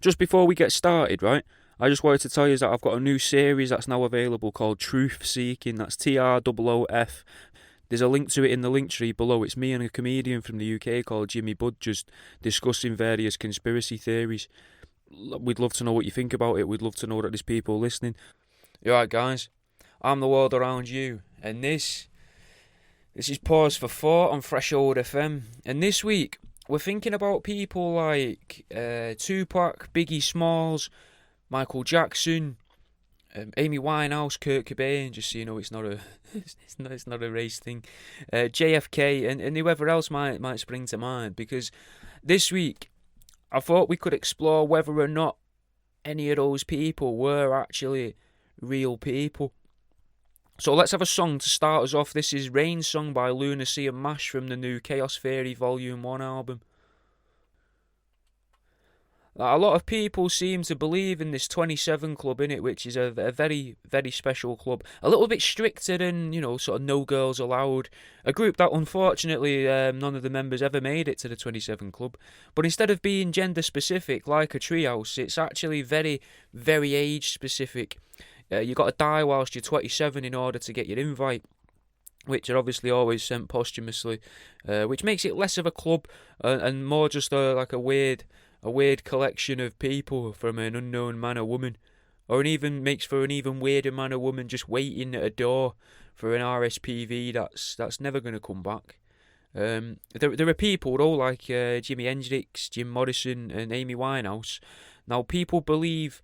Just before we get started, right, I just wanted to tell you that I've got a new series that's now available called Truth Seeking. That's TROOF. There's a link to it in the link tree below. It's me and a comedian from the UK called Jimmy Budd just discussing various conspiracy theories. We'd love to know what you think about it. We'd love to know that there's people listening. You alright, guys? I'm the world around you, and this is Pause for Thought on Threshold FM. And this week, we're thinking about people like Tupac, Biggie Smalls, Michael Jackson, Amy Winehouse, Kurt Cobain. Just so you know, it's not a it's not a race thing. JFK and whoever else might spring to mind. Because this week, I thought we could explore whether or not any of those people were actually real people. So let's have a song to start us off. This is Rain Song by Lunacy and Mash from the new Chaos Theory Volume 1 album. A lot of people seem to believe in this 27 Club, innit, which is a very, very special club. A little bit stricter than, sort of No Girls Allowed. A group that, unfortunately, none of the members ever made it to the 27 Club. But instead of being gender-specific, like a treehouse, it's actually very, very age-specific. You got to die whilst you're 27 in order to get your invite, which are obviously always sent posthumously, which makes it less of a club and more just like a weird collection of people from an unknown man or woman, or makes for an even weirder man or woman just waiting at a door for an RSPV that's never going to come back. There are people though like Jimi Hendrix, Jim Morrison, and Amy Winehouse. Now people believe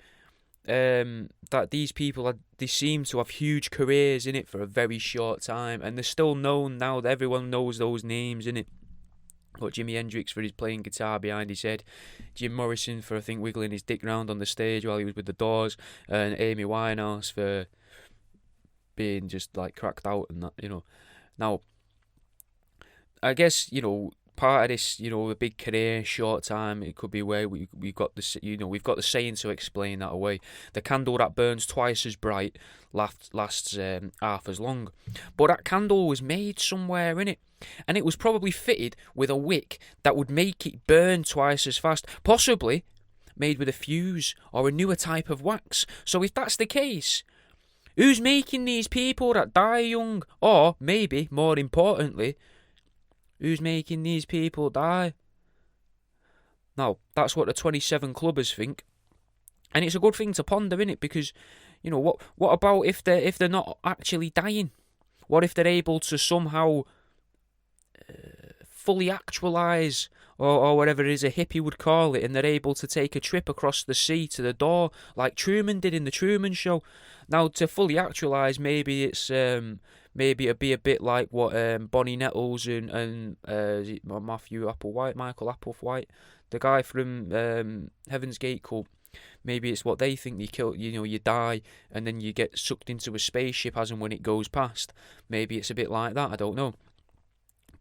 that these people they seem to have huge careers in it for a very short time, and they're still known now that everyone knows those names in it. Got Jimi Hendrix for his playing guitar behind his head, Jim Morrison for I think wiggling his dick round on the stage while he was with the Doors, and Amy Winehouse for being just like cracked out and that. Now I guess part of this, a big career, short time, it could be where we've got we've got the saying to explain that away. The candle that burns twice as bright lasts half as long. But that candle was made somewhere in it, and it was probably fitted with a wick that would make it burn twice as fast, possibly made with a fuse or a newer type of wax. So if that's the case, who's making these people that die young? Or maybe, more importantly, who's making these people die? Now, that's what the 27 Clubbers think. And it's a good thing to ponder, innit? Because, what about if they're not actually dying? What if they're able to somehow fully actualise, or whatever it is a hippie would call it, and they're able to take a trip across the sea to the door, like Truman did in the Truman Show? Now, to fully actualise, maybe it's maybe it'd be a bit like what Bonnie Nettles and Michael Applewhite, the guy from Heaven's Gate cult. Maybe it's what they think. You kill, you die, and then you get sucked into a spaceship as and when it goes past. Maybe it's a bit like that. I don't know.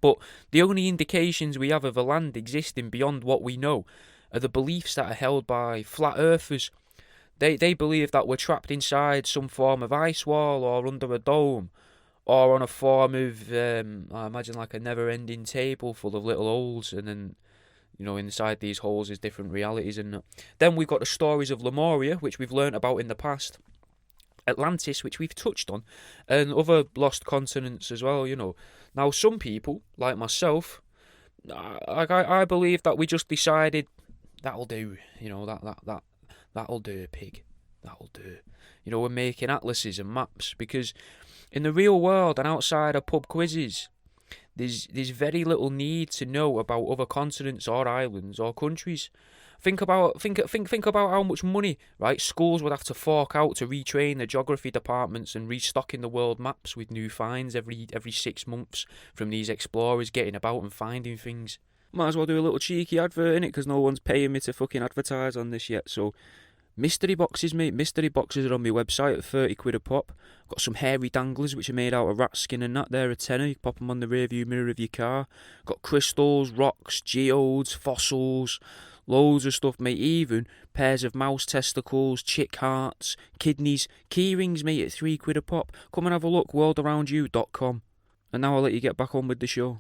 But the only indications we have of a land existing beyond what we know are the beliefs that are held by flat earthers. They believe that we're trapped inside some form of ice wall or under a dome, or on a form of, I imagine like a never-ending table full of little holes, and then, inside these holes is different realities. And then we've got the stories of Lemuria, which we've learnt about in the past, Atlantis, which we've touched on, and other lost continents as well, Now, some people, like myself, I believe that we just decided, that'll do, that'll do, pig, that'll do. We're making atlases and maps, because in the real world and outside of pub quizzes, there's very little need to know about other continents or islands or countries. Think about how much money, right, schools would have to fork out to retrain the geography departments and restocking the world maps with new finds every 6 months from these explorers getting about and finding things. Might as well do a little cheeky advert, innit, because no one's paying me to fucking advertise on this yet. So, mystery boxes, mate. Mystery boxes are on my website at 30 quid a pop. Got some hairy danglers which are made out of rat skin and that. They're a tenner. You can pop them on the rear view mirror of your car. Got crystals, rocks, geodes, fossils, loads of stuff, mate. Even pairs of mouse testicles, chick hearts, kidneys, key rings, mate, at 3 quid a pop. Come and have a look, worldaroundyou.com. And now I'll let you get back on with the show.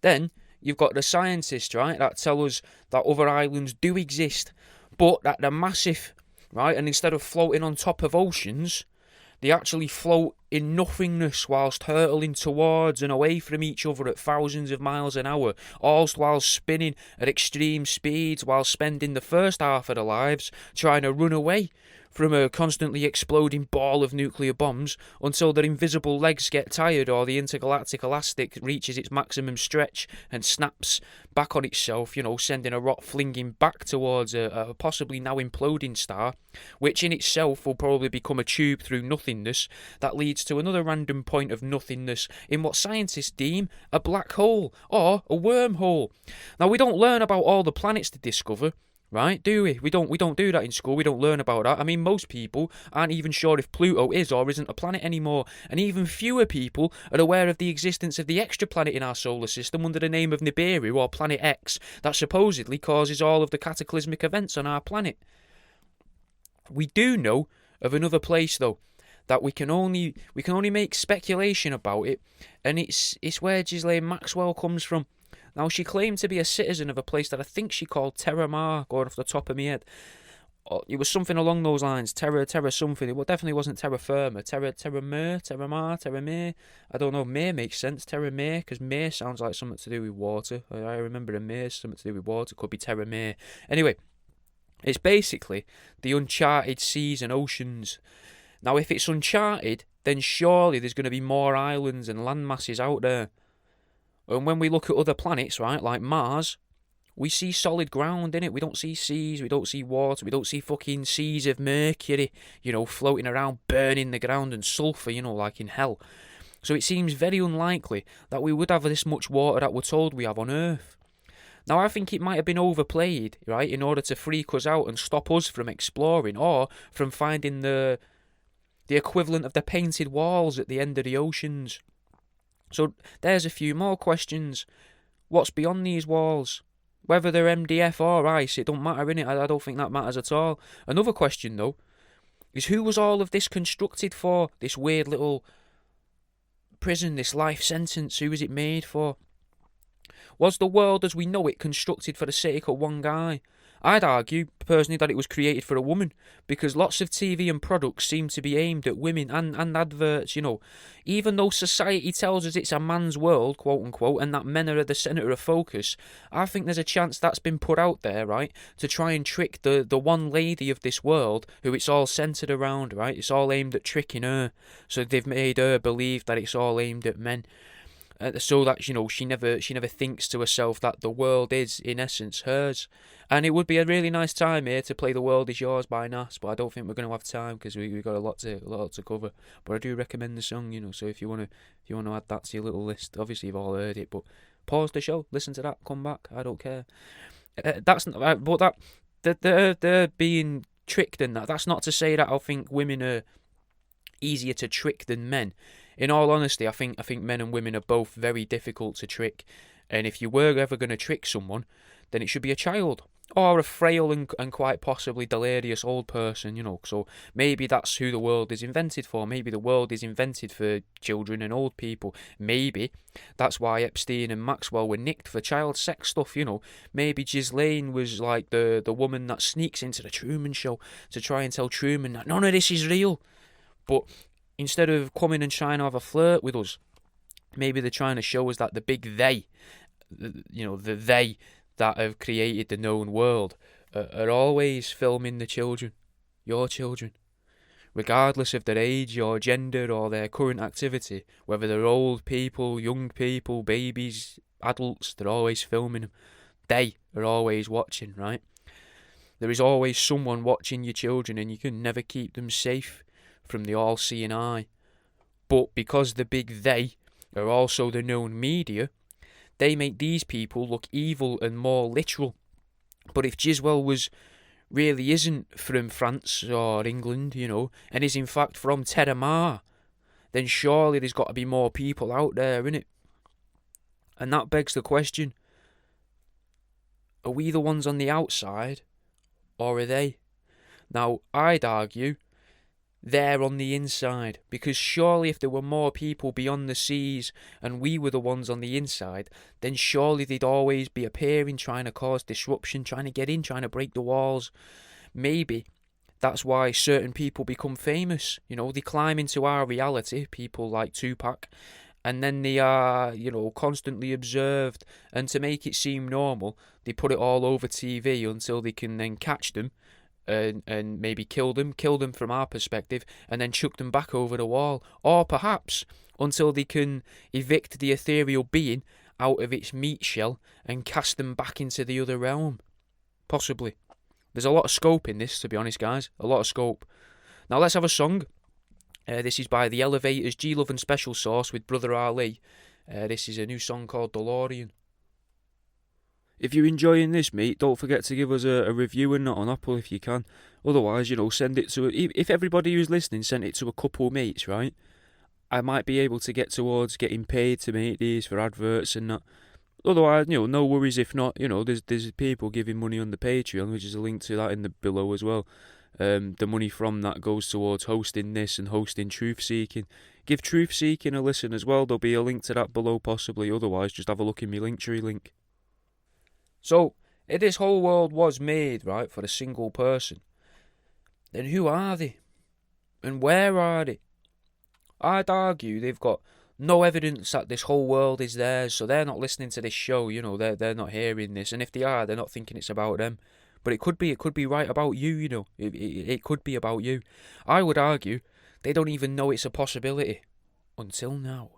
Then you've got the scientists, right, that tell us that other islands do exist. but that they're massive, right? And instead of floating on top of oceans, they actually float in nothingness whilst hurtling towards and away from each other at thousands of miles an hour, all while spinning at extreme speeds, while spending the first half of their lives trying to run away from a constantly exploding ball of nuclear bombs until their invisible legs get tired or the intergalactic elastic reaches its maximum stretch and snaps back on itself, sending a rock flinging back towards a possibly now imploding star, which in itself will probably become a tube through nothingness that leads to another random point of nothingness in what scientists deem a black hole or a wormhole. Now, we don't learn about all the planets to discover, right, do we? We don't do that in school. We don't learn about that. I mean, most people aren't even sure if Pluto is or isn't a planet anymore, and even fewer people are aware of the existence of the extra planet in our solar system under the name of Nibiru or Planet X that supposedly causes all of the cataclysmic events on our planet. We do know of another place though that we can only make speculation about it, and it's where Ghislaine Maxwell comes from. Now, she claimed to be a citizen of a place that I think she called Terra Mar, going off the top of my head. It was something along those lines, Terra something. It definitely wasn't Terra Firma. Terra May. I don't know, May makes sense. Terra May, because May sounds like something to do with water. I remember a May, something to do with water. Could be Terra May. Anyway, it's basically the uncharted seas and oceans. Now, if it's uncharted, then surely there's going to be more islands and land masses out there. And when we look at other planets, right, like Mars, we see solid ground in it. We don't see seas, we don't see water, we don't see fucking seas of mercury, floating around, burning the ground, and sulphur, like in hell. So it seems very unlikely that we would have this much water that we're told we have on Earth. Now, I think it might have been overplayed, right, in order to freak us out and stop us from exploring or from finding the equivalent of the painted walls at the end of the oceans. So there's a few more questions. What's beyond these walls? Whether they're MDF or ice, it don't matter, innit? I don't think that matters at all. Another question, though, is who was all of this constructed for? This weird little prison, this life sentence, who was it made for? Was the world as we know it constructed for the sake of one guy? I'd argue, personally, that it was created for a woman, because lots of TV and products seem to be aimed at women and adverts, Even though society tells us it's a man's world, quote-unquote, and that men are at the centre of focus, I think there's a chance that's been put out there, right, to try and trick the one lady of this world who it's all centred around, right? It's all aimed at tricking her, so they've made her believe that it's all aimed at men. So that, she never thinks to herself that the world is, in essence, hers. And it would be a really nice time here to play The World Is Yours by Nas, but I don't think we're going to have time because we've got a lot to cover. But I do recommend the song, so if you want to add that to your little list, obviously you've all heard it, but pause the show, listen to that, come back, I don't care. They're being tricked in that. That's not to say that I think women are easier to trick than men. In all honesty, I think men and women are both very difficult to trick, and if you were ever going to trick someone, then it should be a child or a frail and quite possibly delirious old person, So maybe that's who the world is invented for. Maybe the world is invented for children and old people. Maybe that's why Epstein and Maxwell were nicked for child sex stuff, Maybe Ghislaine was like the woman that sneaks into the Truman Show to try and tell Truman that none of this is real. But instead of coming and trying to have a flirt with us, maybe they're trying to show us that the big they, the they that have created the known world, are always filming the children, your children. Regardless of their age or gender or their current activity, whether they're old people, young people, babies, adults, they're always filming them. They are always watching, right? There is always someone watching your children, and you can never keep them safe from the all-seeing eye. But because the big they are also the known media, they make these people look evil and more literal. But if Giswell really isn't from France or England, and is in fact from Terra Mar, then surely there's got to be more people out there, innit? And that begs the question, are we the ones on the outside, or are they? Now, I'd argue they're on the inside, because surely if there were more people beyond the seas and we were the ones on the inside, then surely they'd always be appearing, trying to cause disruption, trying to get in, trying to break the walls. maybe that's why certain people become famous. They climb into our reality, people like Tupac, and then they are, constantly observed. And to make it seem normal, they put it all over TV until they can then catch them and maybe kill them from our perspective, and then chuck them back over the wall. Or perhaps until they can evict the ethereal being out of its meat shell and cast them back into the other realm. Possibly. There's a lot of scope in this, to be honest, guys. A lot of scope. Now let's have a song. This is by The Elevators, G Love and Special Sauce with Brother Ali. This is a new song called DeLorean. If you're enjoying this, mate, don't forget to give us a review and not on Apple if you can. Otherwise, send it to... If everybody who's listening sent it to a couple of mates, right? I might be able to get towards getting paid to make these for adverts and that. Otherwise, no worries if not. There's people giving money on the Patreon, which is a link to that in the below as well. The money from that goes towards hosting this and hosting Truth Seeking. Give Truth Seeking a listen as well. There'll be a link to that below possibly. Otherwise, just have a look in my Linktree link. So, if this whole world was made, right, for a single person, then who are they? And where are they? I'd argue they've got no evidence that this whole world is theirs, so they're not listening to this show, they're not hearing this, and if they are, they're not thinking it's about them. But it could be right about you, it could be about you. I would argue they don't even know it's a possibility, until now.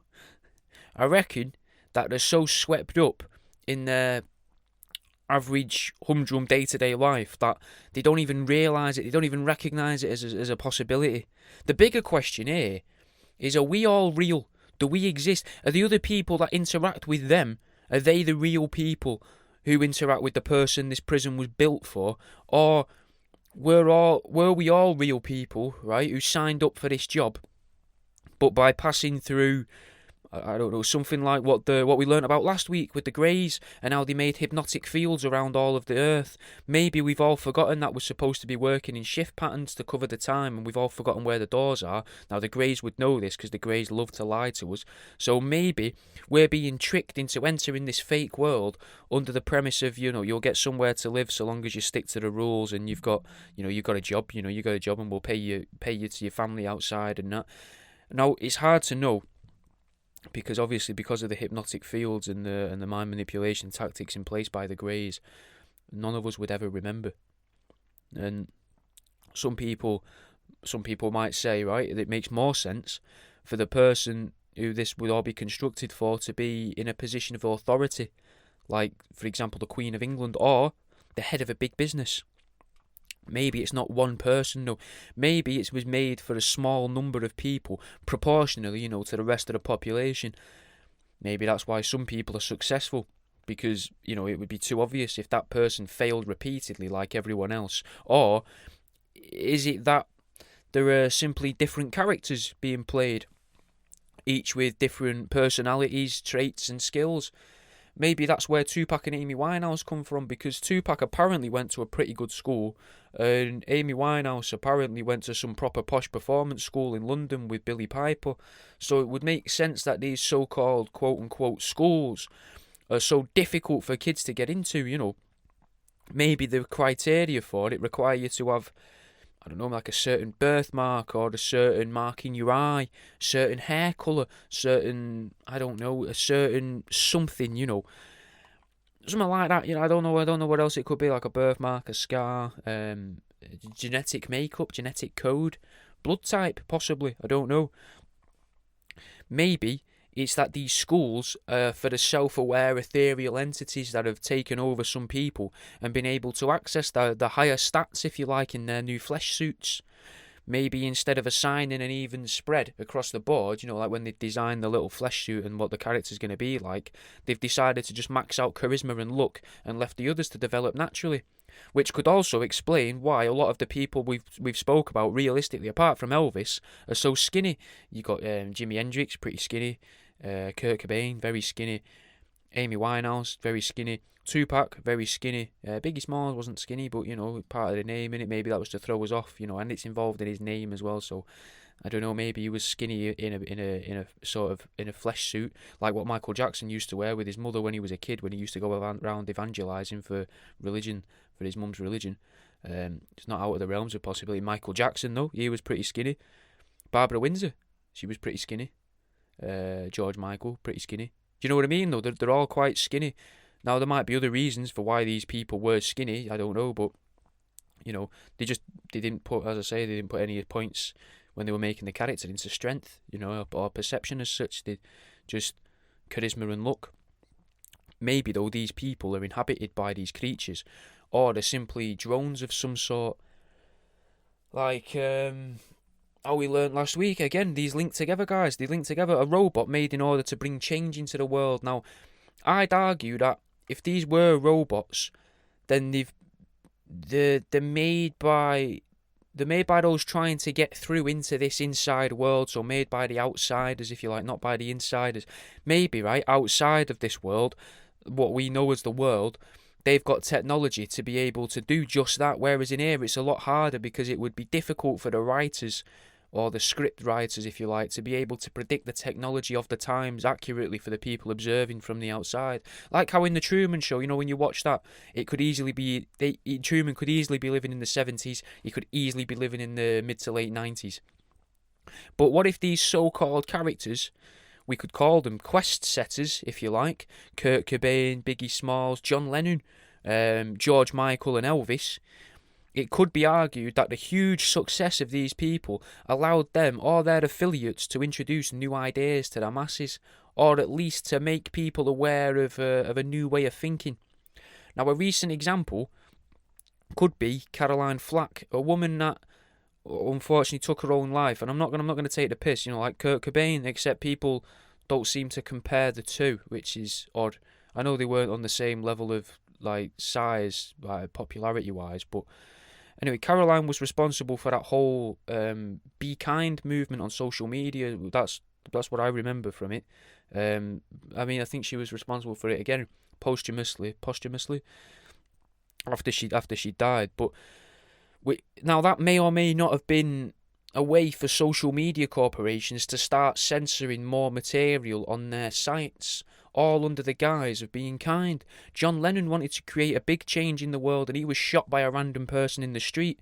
I reckon that they're so swept up in their average humdrum day-to-day life that they don't even realise it, they don't even recognise it as a possibility. The bigger question here is, are we all real? Do we exist? Are the other people that interact with them, are they the real people who interact with the person this prison was built for? Or were we all real people, right, who signed up for this job, but by passing through, I don't know, something like what we learnt about last week with the Greys and how they made hypnotic fields around all of the earth. Maybe we've all forgotten that we're supposed to be working in shift patterns to cover the time, and we've all forgotten where the doors are. Now the Greys would know this because the Greys love to lie to us. So maybe we're being tricked into entering this fake world under the premise of, you'll get somewhere to live so long as you stick to the rules, and you've got a job, and we'll pay you to your family outside and that. Now it's hard to know, because obviously because of the hypnotic fields and the mind manipulation tactics in place by the Greys, none of us would ever remember. And some people might say, right, it makes more sense for the person who this would all be constructed for to be in a position of authority, like, for example, the Queen of England or the head of a big business. Maybe it's not one person, no. Maybe it was made for a small number of people, proportionally, to the rest of the population. Maybe that's why some people are successful, because, it would be too obvious if that person failed repeatedly like everyone else. Or is it that there are simply different characters being played, each with different personalities, traits and skills? Maybe that's where Tupac and Amy Winehouse come from, because Tupac apparently went to a pretty good school, and Amy Winehouse apparently went to some proper posh performance school in London with Billy Piper. So it would make sense that these so-called quote-unquote schools are so difficult for kids to get into, Maybe the criteria for it require you to have, I don't know, like a certain birthmark or a certain mark in your eye, certain hair colour, certain, I don't know, a certain something, something like that. I don't know what else it could be, like a birthmark, a scar, genetic makeup, genetic code, blood type, possibly, I don't know. Maybe it's that these schools are for the self-aware ethereal entities that have taken over some people and been able to access the higher stats, if you like, in their new flesh suits. Maybe instead of assigning an even spread across the board, like when they designed the little flesh suit and what the character's going to be like, they've decided to just max out charisma and look and left the others to develop naturally. Which could also explain why a lot of the people we've spoke about, realistically, apart from Elvis, are so skinny. You got Jimi Hendrix, pretty skinny. Kurt Cobain, very skinny. Amy Winehouse, very skinny. Tupac, very skinny. Biggie Smalls wasn't skinny, but part of the name in it. Maybe that was to throw us off, and it's involved in his name as well. So I don't know. Maybe he was skinny in a sort of in a flesh suit, like what Michael Jackson used to wear with his mother when he was a kid, when he used to go around evangelizing for religion, for his mum's religion. It's not out of the realms of possibility. Michael Jackson, though, he was pretty skinny. Barbara Windsor, she was pretty skinny. George Michael, pretty skinny. Do you know what I mean, though? They're all quite skinny. Now, there might be other reasons for why these people were skinny, I don't know, but, they didn't put, as I say, they didn't put any points when they were making the character into strength, or perception as such. They just charisma and look. Maybe, though, these people are inhabited by these creatures, or they're simply drones of some sort. Like, how we learnt last week, again, these link together, guys. They link together. A robot made in order to bring change into the world. Now, I'd argue that if these were robots, then they're made by those trying to get through into this inside world, so made by the outsiders, if you like, not by the insiders. Maybe, right, outside of this world, what we know as the world, they've got technology to be able to do just that, whereas in here it's a lot harder because it would be difficult for the writers, or the script writers, if you like, to be able to predict the technology of the times accurately for the people observing from the outside. Like how in the Truman Show, when you watch that, it could easily be, Truman could easily be living in the 70s, he could easily be living in the mid to late 90s. But what if these so-called characters, we could call them quest setters, if you like, Kurt Cobain, Biggie Smalls, John Lennon, George Michael and Elvis, it could be argued that the huge success of these people allowed them or their affiliates to introduce new ideas to the masses, or at least to make people aware of a new way of thinking. Now, a recent example could be Caroline Flack, a woman that unfortunately took her own life. And I'm not going to take the piss, like Kurt Cobain, except people don't seem to compare the two, which is odd. I know they weren't on the same level of size, popularity-wise, but anyway, Caroline was responsible for that whole Be Kind movement on social media. That's what I remember from it. I think she was responsible for it again posthumously after she died. But now that may or may not have been a way for social media corporations to start censoring more material on their sites, all under the guise of being kind. John Lennon wanted to create a big change in the world, and he was shot by a random person in the street,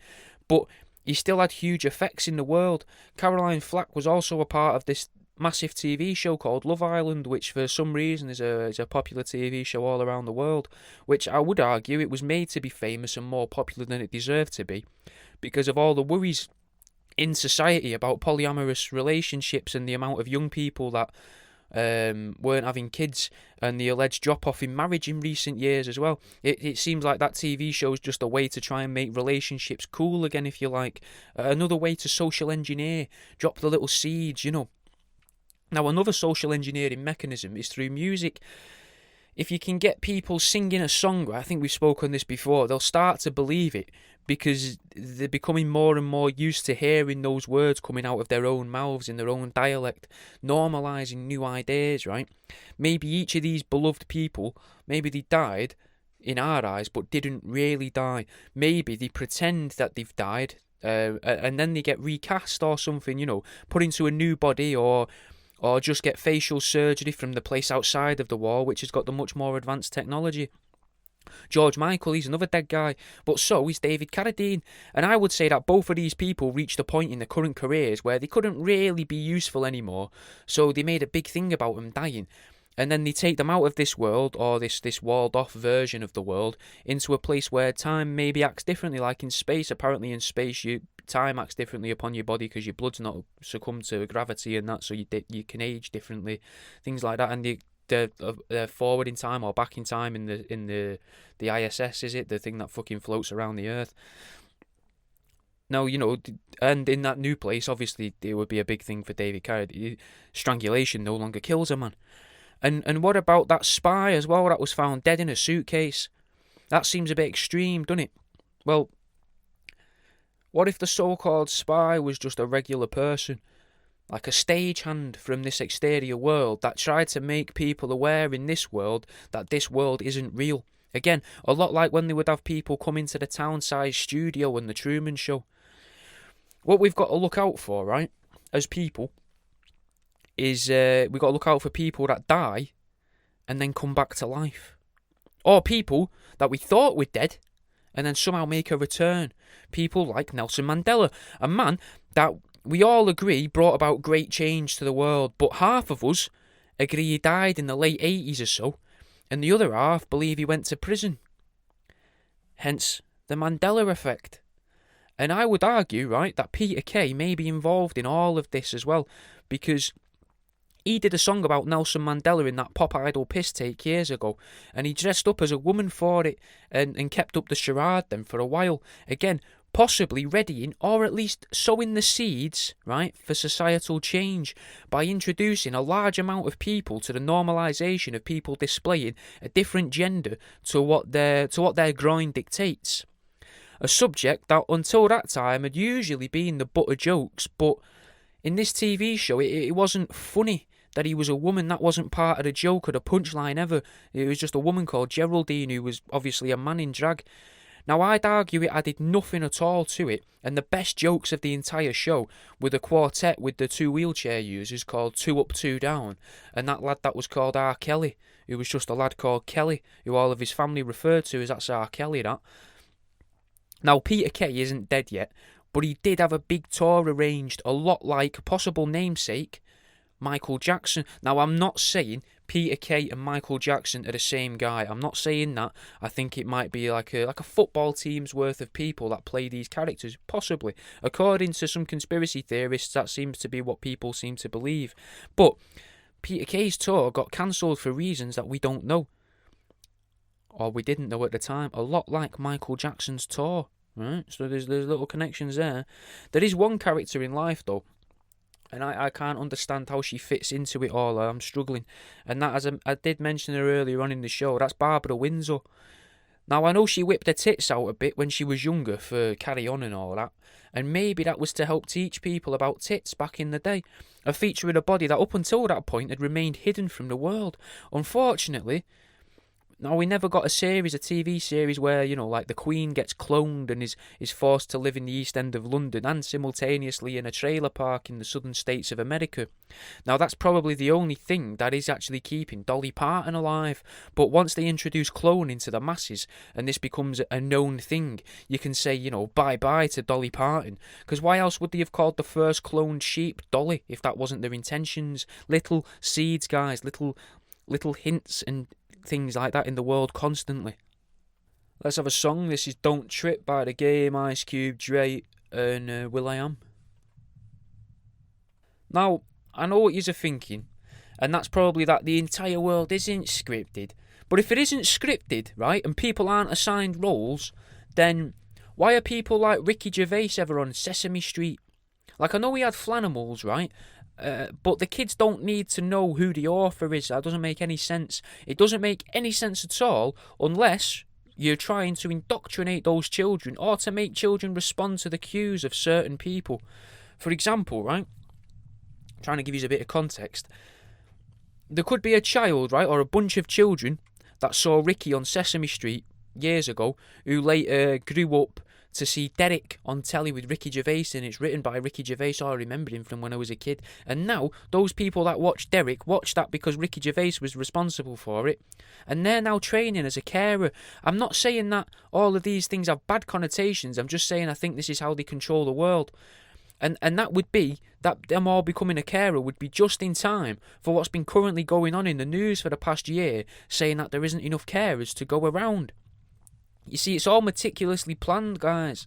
but he still had huge effects in the world. Caroline Flack was also a part of this massive TV show called Love Island, which for some reason is a popular TV show all around the world, which I would argue it was made to be famous and more popular than it deserved to be, because of all the worries in society about polyamorous relationships and the amount of young people that weren't having kids, and the alleged drop-off in marriage in recent years as well. It seems like that TV show is just a way to try and make relationships cool again, if you like. Another way to social engineer, drop the little seeds, Now, another social engineering mechanism is through music. If you can get people singing a song, I think we've spoken this before, they'll start to believe it because they're becoming more and more used to hearing those words coming out of their own mouths in their own dialect, normalising new ideas, right? Maybe each of these beloved people, maybe they died in our eyes but didn't really die. Maybe they pretend that they've died and then they get recast or something, put into a new body, or just get facial surgery from the place outside of the wall, which has got the much more advanced technology. George Michael, he's another dead guy, but so is David Carradine. And I would say that both of these people reached a point in their current careers where they couldn't really be useful anymore, so they made a big thing about them dying. And then they take them out of this world, or this walled-off version of the world, into a place where time maybe acts differently, like in space. Apparently in space, time acts differently upon your body because your blood's not succumbed to gravity and that, so you can age differently, things like that. And they're forward in time or back in time in the ISS, is it? The thing that fucking floats around the Earth. Now, and in that new place, obviously, it would be a big thing for David Carradine. Strangulation no longer kills a man. And what about that spy as well that was found dead in a suitcase? That seems a bit extreme, doesn't it? Well, what if the so-called spy was just a regular person, like a stagehand from this exterior world that tried to make people aware in this world that this world isn't real? Again, a lot like when they would have people come into the town-sized studio in the Truman Show. What we've got to look out for, right, as people, is we've got to look out for people that die and then come back to life. Or people that we thought were dead and then somehow make a return. People like Nelson Mandela, a man that we all agree brought about great change to the world, but half of us agree he died in the late 80s or so, and the other half believe he went to prison. Hence the Mandela effect. And I would argue, right, that Peter Kay may be involved in all of this as well, because he did a song about Nelson Mandela in that Pop Idol piss take years ago, and he dressed up as a woman for it and kept up the charade then for a while. Again, possibly readying or at least sowing the seeds, right, for societal change by introducing a large amount of people to the normalisation of people displaying a different gender to what their groin dictates. A subject that until that time had usually been the butt of jokes, but in this TV show it wasn't funny that he was a woman. That wasn't part of the joke or the punchline ever. It was just a woman called Geraldine who was obviously a man in drag. Now, I'd argue it added nothing at all to it, and the best jokes of the entire show were the quartet with the two wheelchair users called Two Up, Two Down, and that lad that was called R. Kelly, who was just a lad called Kelly, who all of his family referred to as that's R. Kelly, that. Now, Peter Kay isn't dead yet, but he did have a big tour arranged, a lot like a possible namesake, Michael Jackson. Now, I'm not saying Peter Kay and Michael Jackson are the same guy. I'm not saying that. I think it might be like a football team's worth of people that play these characters, possibly. According to some conspiracy theorists, that seems to be what people seem to believe. But Peter Kay's tour got cancelled for reasons that we don't know, or we didn't know at the time. A lot like Michael Jackson's tour, right? So there's little connections there. There is one character in life, though, and I can't understand how she fits into it all. I'm struggling. And that, as I did mention her earlier on in the show, that's Barbara Windsor. Now, I know she whipped her tits out a bit when she was younger for Carry On and all that, and maybe that was to help teach people about tits back in the day, a feature in a body that up until that point had remained hidden from the world. Unfortunately, now, we never got a TV series where, like the Queen gets cloned and is forced to live in the East End of London and simultaneously in a trailer park in the southern states of America. Now, that's probably the only thing that is actually keeping Dolly Parton alive. But once they introduce cloning to the masses and this becomes a known thing, you can say, bye-bye to Dolly Parton. Because why else would they have called the first cloned sheep Dolly if that wasn't their intentions? Little seeds, guys, little hints and things like that in the world constantly. Let's have a song. This is Don't Trip by The Game, Ice Cube, Dre and will.i.am. Now, I know what you're thinking, and that's probably that the entire world isn't scripted. But if it isn't scripted, right, and people aren't assigned roles, then why are people like Ricky Gervais ever on Sesame Street? Like, I know we had Flanimals, right? But the kids don't need to know who the author is. That doesn't make any sense. It doesn't make any sense at all unless you're trying to indoctrinate those children or to make children respond to the cues of certain people. For example, right, I'm trying to give you a bit of context. There could be a child, right, or a bunch of children that saw Ricky on Sesame Street years ago who later grew up to see Derek on telly with Ricky Gervais, and it's written by Ricky Gervais. I remember him from when I was a kid. And now, those people that watch Derek watch that because Ricky Gervais was responsible for it. And they're now training as a carer. I'm not saying that all of these things have bad connotations. I'm just saying I think this is how they control the world. And that would be, that them all becoming a carer would be just in time for what's been currently going on in the news for the past year, saying that there isn't enough carers to go around. You see, it's all meticulously planned, guys.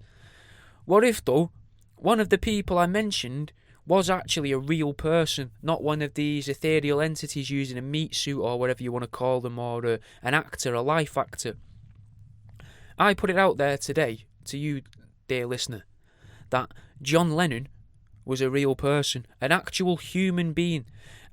What if, though, one of the people I mentioned was actually a real person, not one of these ethereal entities using a meat suit or whatever you want to call them, or an actor, a life actor? I put it out there today to you, dear listener, that John Lennon was a real person, an actual human being.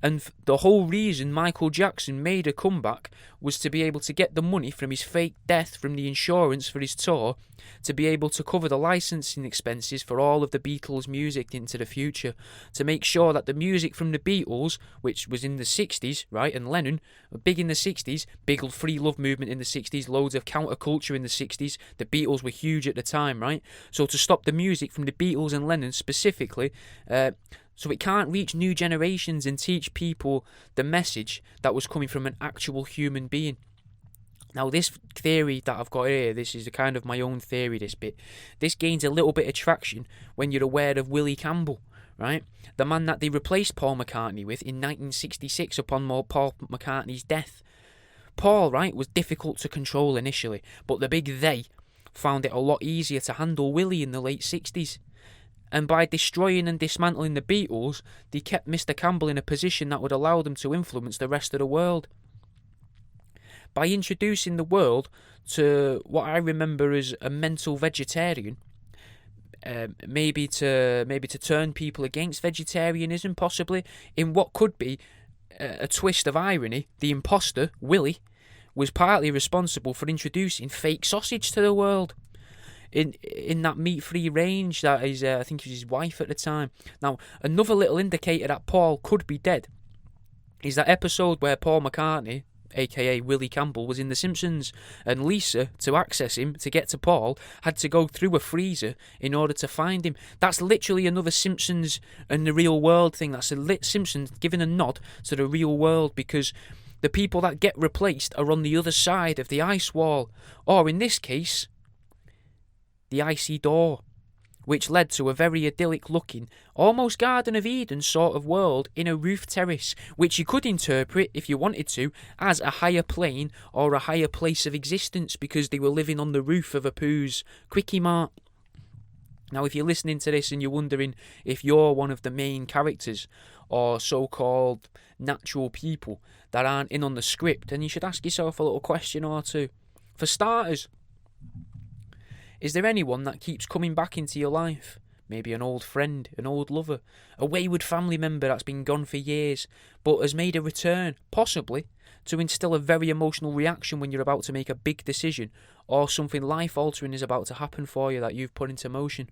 And the whole reason Michael Jackson made a comeback was to be able to get the money from his fake death from the insurance for his tour, to be able to cover the licensing expenses for all of the Beatles' music into the future, to make sure that the music from the Beatles, which was in the 60s, right, and Lennon, big in the 60s, big free love movement in the 60s, loads of counterculture in the 60s, the Beatles were huge at the time, right? So to stop the music from the Beatles and Lennon specifically, so it can't reach new generations and teach people the message that was coming from an actual human being. Now, this theory that I've got here, this is kind of my own theory, this bit. This gains a little bit of traction when you're aware of Willie Campbell, right? The man that they replaced Paul McCartney with in 1966 upon Paul McCartney's death. Paul, right, was difficult to control initially, but the big they found it a lot easier to handle Willie in the late 60s. And by destroying and dismantling the Beatles, they kept Mr. Campbell in a position that would allow them to influence the rest of the world. By introducing the world to what I remember as a mental vegetarian, maybe to turn people against vegetarianism, possibly, in what could be a twist of irony, the imposter, Willie, was partly responsible for introducing fake sausage to the world. In that meat-free range that is, I think it was his wife at the time. Now, another little indicator that Paul could be dead is that episode where Paul McCartney, aka Willie Campbell, was in The Simpsons, and Lisa, to access him, to get to Paul, had to go through a freezer in order to find him. That's literally another Simpsons and the real world thing. That's a Simpsons giving a nod to the real world, because the people that get replaced are on the other side of the ice wall, or in this case, the icy door, which led to a very idyllic looking, almost Garden of Eden sort of world in a roof terrace, which you could interpret, if you wanted to, as a higher plane or a higher place of existence, because they were living on the roof of a Pooh's Quickie Mart. Now, if you're listening to this and you're wondering if you're one of the main characters or so-called natural people that aren't in on the script, then you should ask yourself a little question or two. For starters, is there anyone that keeps coming back into your life? Maybe an old friend, an old lover, a wayward family member that's been gone for years, but has made a return, possibly, to instill a very emotional reaction when you're about to make a big decision, or something life-altering is about to happen for you that you've put into motion.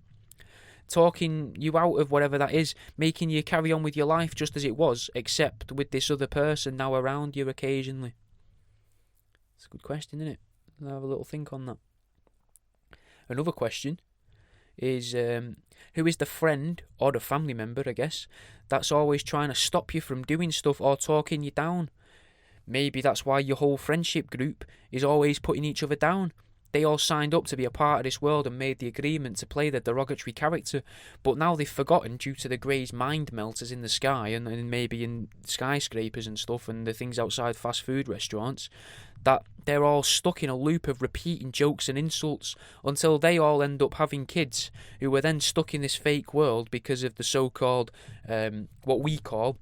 Talking you out of whatever that is, making you carry on with your life just as it was, except with this other person now around you occasionally. It's a good question, isn't it? I'll have a little think on that. Another question is, who is the friend, or the family member, I guess, that's always trying to stop you from doing stuff or talking you down? Maybe that's why your whole friendship group is always putting each other down. They all signed up to be a part of this world and made the agreement to play the derogatory character, but now they've forgotten, due to the Greys mind melters in the sky and maybe in skyscrapers and stuff and the things outside fast food restaurants, that they're all stuck in a loop of repeating jokes and insults until they all end up having kids who are then stuck in this fake world because of the so-called, what we call,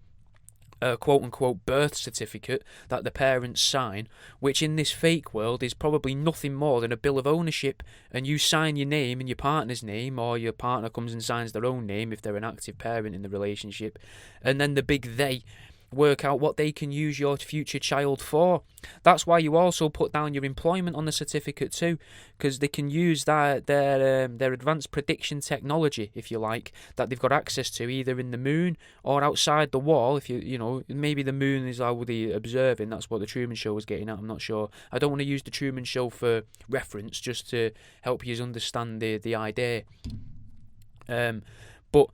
quote-unquote birth certificate that the parents sign, which in this fake world is probably nothing more than a bill of ownership, and you sign your name and your partner's name, or your partner comes and signs their own name if they're an active parent in the relationship, and then the big they work out what they can use your future child for. That's why you also put down your employment on the certificate too, because they can use their advanced prediction technology, if you like, that they've got access to either in the moon or outside the wall. If you know, maybe the moon is how they observing. That's what the Truman Show was getting at. I'm not sure. I don't want to use the Truman Show for reference, just to help you understand the idea. But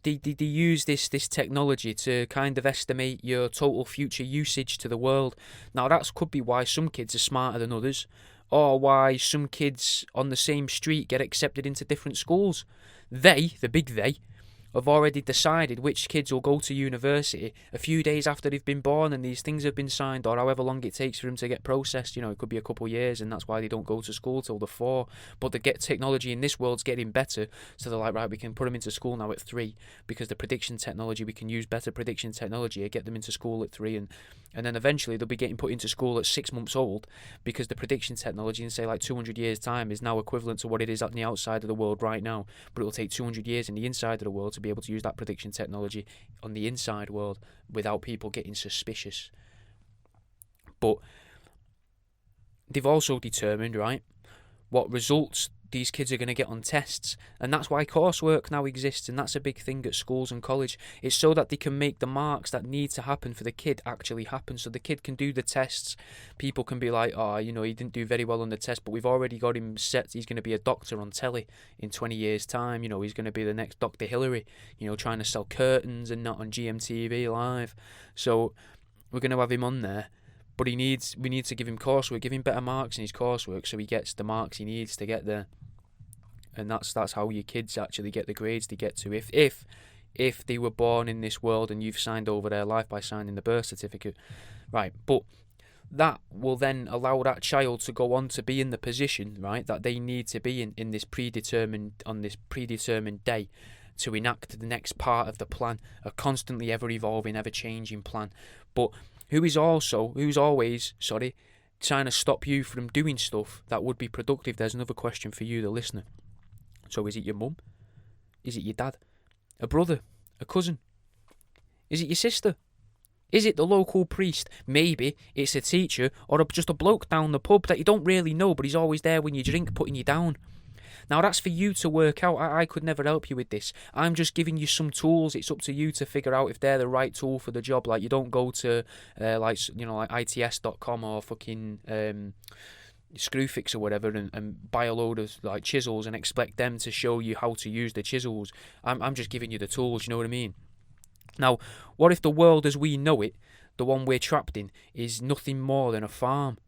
they use this technology to kind of estimate your total future usage to the world. Now, that could be why some kids are smarter than others, or why some kids on the same street get accepted into different schools. They, the big they, have already decided which kids will go to university a few days after they've been born and these things have been signed, or however long it takes for them to get processed. You know, it could be a couple of years, and that's why they don't go to school till they're 4. But the technology in this world's getting better, so they're like, right, we can put them into school now at 3, because the prediction technology, we can use better prediction technology and get them into school at 3, and then eventually they'll be getting put into school at 6 months old, because the prediction technology in, say, like 200 years' time is now equivalent to what it is on the outside of the world right now, but it'll take 200 years in the inside of the world to be able to use that prediction technology on the inside world without people getting suspicious. But they've also determined, right, what results these kids are going to get on tests, and that's why coursework now exists, and that's a big thing at schools and college. It's so that they can make the marks that need to happen for the kid actually happen, so the kid can do the tests. People can be like, oh, you know, he didn't do very well on the test, but we've already got him set. He's going to be a doctor on telly in 20 years' time. You know, he's going to be the next Dr. Hillary, you know, trying to sell curtains and not on GMTV Live. So we're going to have him on there. But we need to give him coursework, give him better marks in his coursework, so he gets the marks he needs to get there. And that's how your kids actually get the grades they get to. If they were born in this world and you've signed over their life by signing the birth certificate, right? But that will then allow that child to go on to be in the position, right, that they need to be in this predetermined day to enact the next part of the plan, a constantly ever evolving, ever changing plan. But who's always trying to stop you from doing stuff that would be productive? There's another question for you, the listener. So is it your mum? Is it your dad? A brother? A cousin? Is it your sister? Is it the local priest? Maybe it's a teacher or just a bloke down the pub that you don't really know, but he's always there when you drink, putting you down. Now that's for you to work out. I could never help you with this. I'm just giving you some tools. It's up to you to figure out if they're the right tool for the job. Like, you don't go to like its.com or fucking Screwfix or whatever and buy a load of like chisels and expect them to show you how to use the chisels. I'm just giving you the tools. You know what I mean? Now, what if the world as we know it, the one we're trapped in, is nothing more than a farm?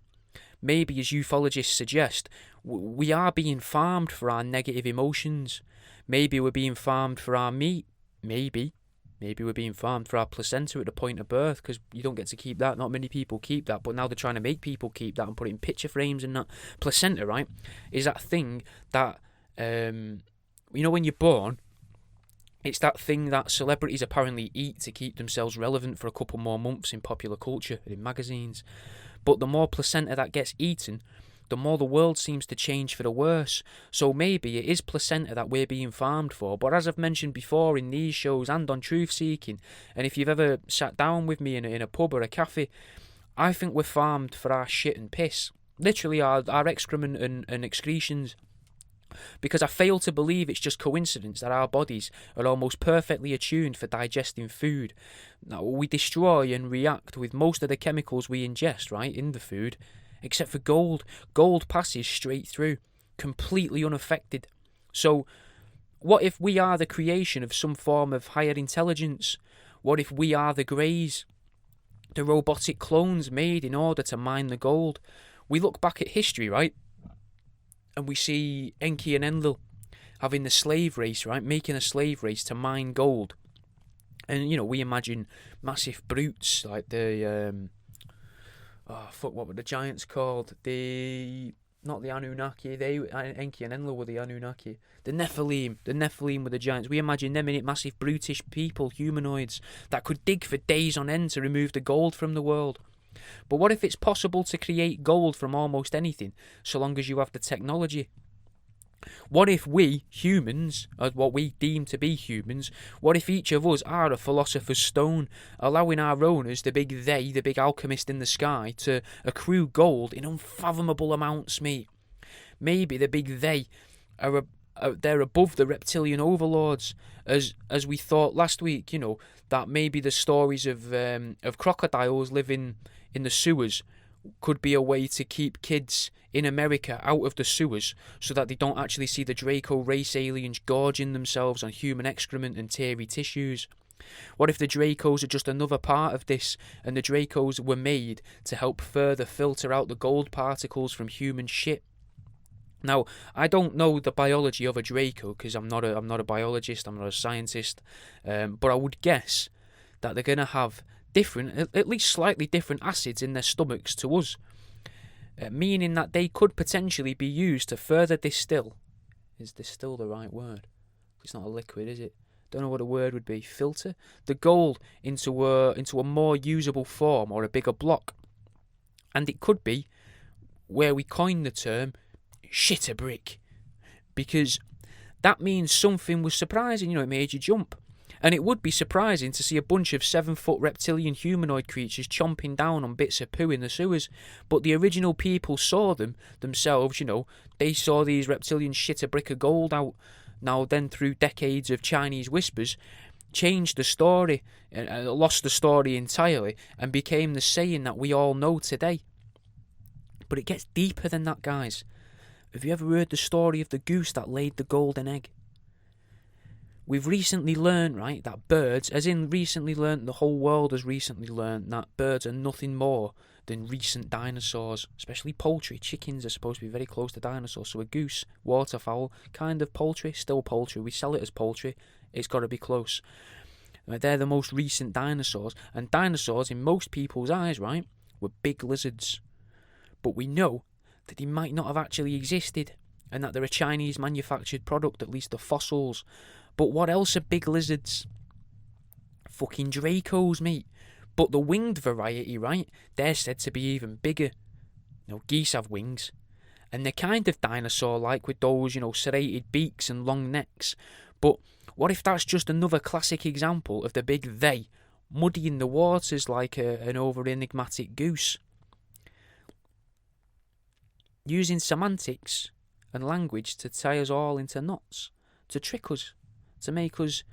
Maybe, as ufologists suggest, we are being farmed for our negative emotions. Maybe we're being farmed for our meat. Maybe we're being farmed for our placenta at the point of birth, because you don't get to keep that. Not many people keep that, but now they're trying to make people keep that and put it in picture frames and that. Placenta, right, is that thing that, when you're born, it's that thing that celebrities apparently eat to keep themselves relevant for a couple more months in popular culture and in magazines. But the more placenta that gets eaten, the more the world seems to change for the worse. So maybe it is placenta that we're being farmed for. But as I've mentioned before in these shows and on Truth Seeking, and if you've ever sat down with me in a pub or a cafe, I think we're farmed for our shit and piss. Literally our excrement and excretions. Because I fail to believe it's just coincidence that our bodies are almost perfectly attuned for digesting food. Now, we destroy and react with most of the chemicals we ingest, right, in the food, except for gold. Gold passes straight through, completely unaffected. So, what if we are the creation of some form of higher intelligence? What if we are the Greys, the robotic clones made in order to mine the gold? We look back at history, right? And we see Enki and Enlil having the slave race, right? Making a slave race to mine gold. And, we imagine massive brutes like the... what were the giants called? Not the Anunnaki. Enki and Enlil were the Anunnaki. The Nephilim were the giants. We imagine them in it, massive brutish people, humanoids, that could dig for days on end to remove the gold from the world. But what if it's possible to create gold from almost anything, so long as you have the technology? What if we, humans, as what we deem to be humans, what if each of us are a philosopher's stone, allowing our owners, the big alchemist in the sky, to accrue gold in unfathomable amounts, mate? Maybe the big they are they're above the reptilian overlords, as we thought last week, that maybe the stories of crocodiles living in the sewers could be a way to keep kids in America out of the sewers so that they don't actually see the Draco race aliens gorging themselves on human excrement and teary tissues. What if the Dracos are just another part of this, and the Dracos were made to help further filter out the gold particles from human shit? Now, I don't know the biology of a Draco because I'm not a biologist, I'm not a scientist, but I would guess that they're going to have different, at least slightly different acids in their stomachs to us, meaning that they could potentially be used to further distill. Is distill the right word? It's not a liquid, is it? Don't know what a word would be. Filter the gold into a more usable form or a bigger block, and it could be where we coined the term shit a brick, because that means something was surprising. It made you jump. And it would be surprising to see a bunch of 7-foot reptilian humanoid creatures chomping down on bits of poo in the sewers. But the original people saw themselves, they saw these reptilians shit a brick of gold out. Now then, through decades of Chinese whispers, changed the story, lost the story entirely, and became the saying that we all know today. But it gets deeper than that, guys. Have you ever heard the story of the goose that laid the golden egg? We've recently learned, right, that birds, the whole world has recently learned that birds are nothing more than recent dinosaurs, especially poultry. Chickens are supposed to be very close to dinosaurs, so a goose, waterfowl, kind of poultry, still poultry. We sell it as poultry. It's got to be close. They're the most recent dinosaurs, and dinosaurs, in most people's eyes, right, were big lizards. But we know that they might not have actually existed, and that they're a Chinese manufactured product, at least the fossils. But what else are big lizards? Fucking Dracos, mate. But the winged variety, right, they're said to be even bigger. Geese have wings, and they're kind of dinosaur-like with those, serrated beaks and long necks. But what if that's just another classic example of the big they muddying the waters like an over-enigmatic goose? Using semantics and language to tie us all into knots, to trick us, to make us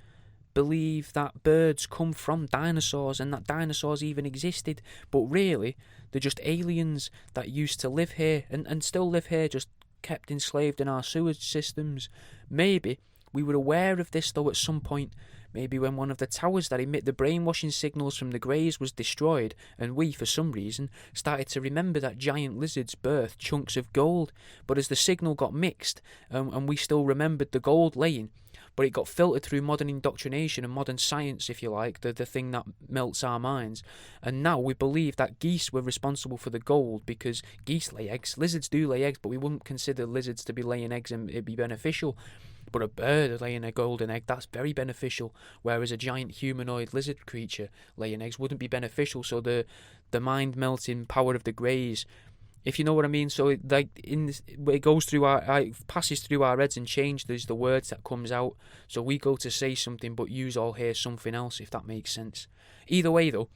believe that birds come from dinosaurs and that dinosaurs even existed, but really they're just aliens that used to live here and still live here, just kept enslaved in our sewage systems. Maybe we were aware of this though at some point, maybe when one of the towers that emit the brainwashing signals from the Greys was destroyed, and we, for some reason, started to remember that giant lizards birthed chunks of gold. But as the signal got mixed, and we still remembered the gold laying, but it got filtered through modern indoctrination and modern science, if you like, the thing that melts our minds. And now we believe that geese were responsible for the gold because geese lay eggs. Lizards do lay eggs, but we wouldn't consider lizards to be laying eggs and it'd be beneficial. But a bird laying a golden egg, that's very beneficial, whereas a giant humanoid lizard creature laying eggs wouldn't be beneficial. So the mind-melting power of the Greys, if you know what I mean. So it goes through it passes through our heads and changes the words that comes out. So we go to say something, but yous all hear something else, if that makes sense. Either way, though,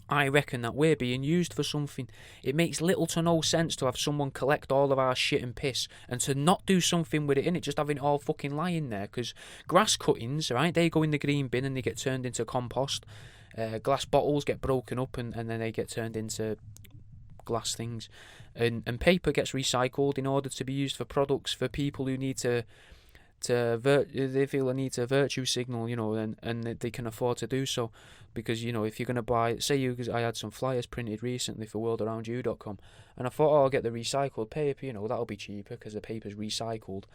I reckon that we're being used for something. It makes little to no sense to have someone collect all of our shit and piss and to not do something with it in it, just having it all fucking lying there. Because grass cuttings, right, they go in the green bin and they get turned into compost. Glass bottles get broken up and then they get turned into glass things. And paper gets recycled in order to be used for products for people who need they feel a need to virtue signal, and they can afford to do so. Because, if you're going to buy, I had some flyers printed recently for worldaroundyou.com, and I thought, I'll get the recycled paper, that'll be cheaper because the paper's recycled.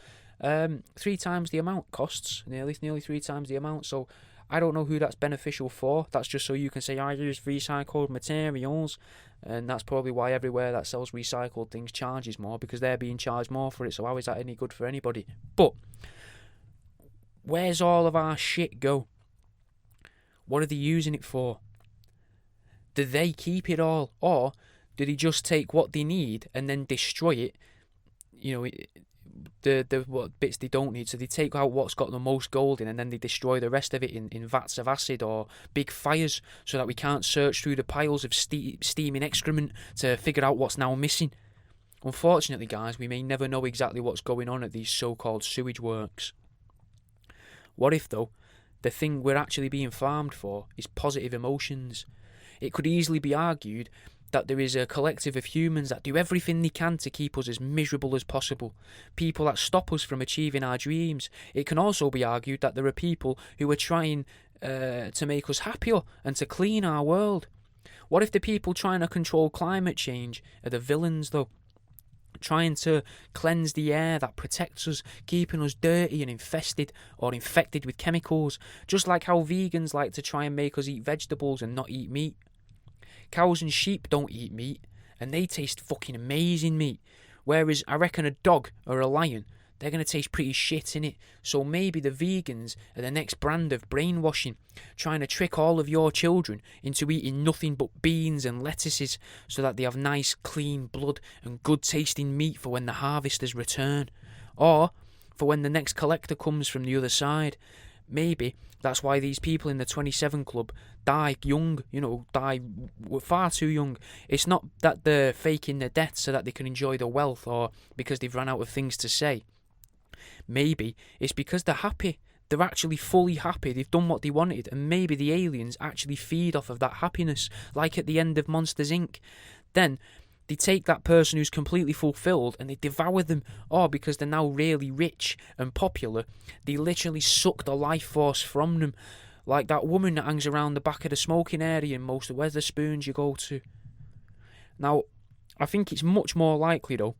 3 times the amount costs, nearly 3 times the amount, so I don't know who that's beneficial for. That's just so you can say, I use recycled materials, and that's probably why everywhere that sells recycled things charges more, because they're being charged more for it, so how is that any good for anybody? But where's all of our shit go? What are they using it for? Do they keep it all? Or do they just take what they need and then destroy it? What bits they don't need. So they take out what's got the most gold in and then they destroy the rest of it in vats of acid or big fires so that we can't search through the piles of steaming excrement to figure out what's now missing. Unfortunately, guys, we may never know exactly what's going on at these so-called sewage works. What if, though, the thing we're actually being farmed for is positive emotions? It could easily be argued that there is a collective of humans that do everything they can to keep us as miserable as possible, people that stop us from achieving our dreams. It can also be argued that there are people who are trying to make us happier and to clean our world. What if the people trying to control climate change are the villains, though? Trying to cleanse the air that protects us, keeping us dirty and infested or infected with chemicals, just like how vegans like to try and make us eat vegetables and not eat meat. Cows and sheep don't eat meat, and they taste fucking amazing meat, whereas I reckon a dog or a lion, they're going to taste pretty shit, innit? So maybe the vegans are the next brand of brainwashing, trying to trick all of your children into eating nothing but beans and lettuces so that they have nice, clean blood and good-tasting meat for when the harvesters return. Or for when the next collector comes from the other side. Maybe that's why these people in the 27 Club die young, die far too young. It's not that they're faking their death so that they can enjoy the wealth or because they've run out of things to say. Maybe it's because they're happy. They're actually fully happy. They've done what they wanted, and maybe the aliens actually feed off of that happiness, like at the end of Monsters, Inc. Then they take that person who's completely fulfilled and they devour them. Or because they're now really rich and popular, they literally suck the life force from them. Like that woman that hangs around the back of the smoking area in most of Wetherspoons you go to. Now, I think it's much more likely, though,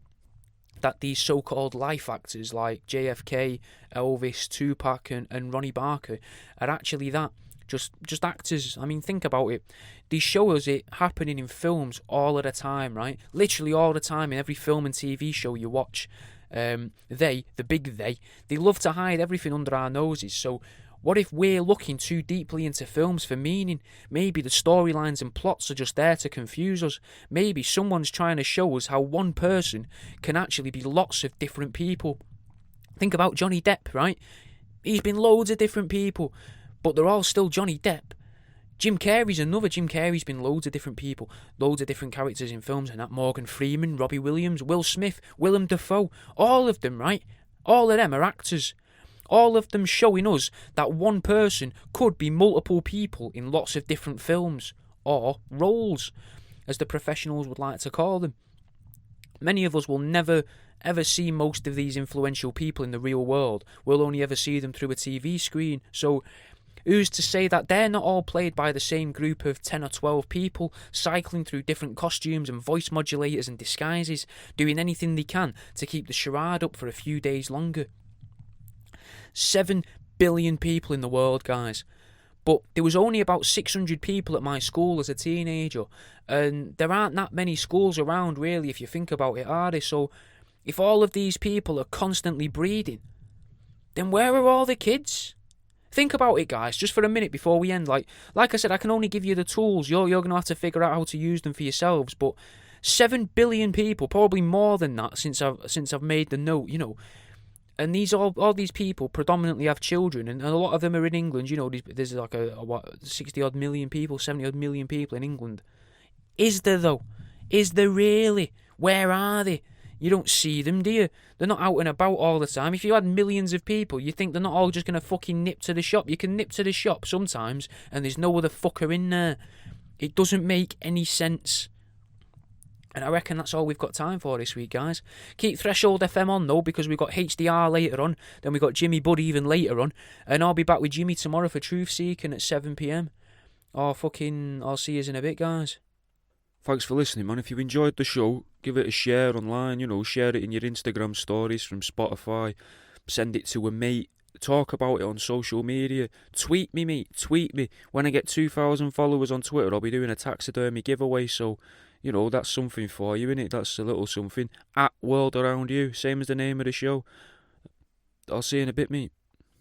that these so-called life actors like JFK, Elvis, Tupac, and Ronnie Barker are actually that. Just actors. I mean, think about it. They show us it happening in films all of the time, right? Literally all the time in every film and TV show you watch. The big they love to hide everything under our noses. So what if we're looking too deeply into films for meaning? Maybe the storylines and plots are just there to confuse us. Maybe someone's trying to show us how one person can actually be lots of different people. Think about Johnny Depp, right? He's been loads of different people, but they're all still Johnny Depp. Jim Carrey's another. Jim Carrey's been loads of different people, loads of different characters in films, and that Morgan Freeman, Robbie Williams, Will Smith, Willem Dafoe, all of them, right? All of them are actors. All of them showing us that one person could be multiple people in lots of different films, or roles, as the professionals would like to call them. Many of us will never ever see most of these influential people in the real world. We'll only ever see them through a TV screen. So who's to say that they're not all played by the same group of 10 or 12 people, cycling through different costumes and voice modulators and disguises, doing anything they can to keep the charade up for a few days longer? 7 billion people in the world, guys. But there was only about 600 people at my school as a teenager, and there aren't that many schools around, really, if you think about it, are there? So if all of these people are constantly breeding, then where are all the kids? Think about it, guys, just for a minute before we end. Like I said, I can only give you the tools. You're going to have to figure out how to use them for yourselves. But 7 billion people, probably more than that, since I've made the note, And all these people predominantly have children, and a lot of them are in England. There's like a 60 odd million people, 70 odd million people in England. Is there though? Is there really? Where are they? You don't see them, do you? They're not out and about all the time. If you had millions of people, you think they're not all just going to fucking nip to the shop. You can nip to the shop sometimes, and there's no other fucker in there. It doesn't make any sense. And I reckon that's all we've got time for this week, guys. Keep Threshold FM on, though, because we've got HDR later on. Then we've got Jimmy Budd even later on. And I'll be back with Jimmy tomorrow for Truth Seeking at 7 PM. I'll see you in a bit, guys. Thanks for listening, man. If you enjoyed the show, give it a share online, share it in your Instagram stories from Spotify. Send it to a mate. Talk about it on social media. Tweet me, mate. Tweet me. When I get 2,000 followers on Twitter, I'll be doing a taxidermy giveaway, so that's something for you, innit? That's a little something. @WorldAroundYou, same as the name of the show. I'll see you in a bit, mate.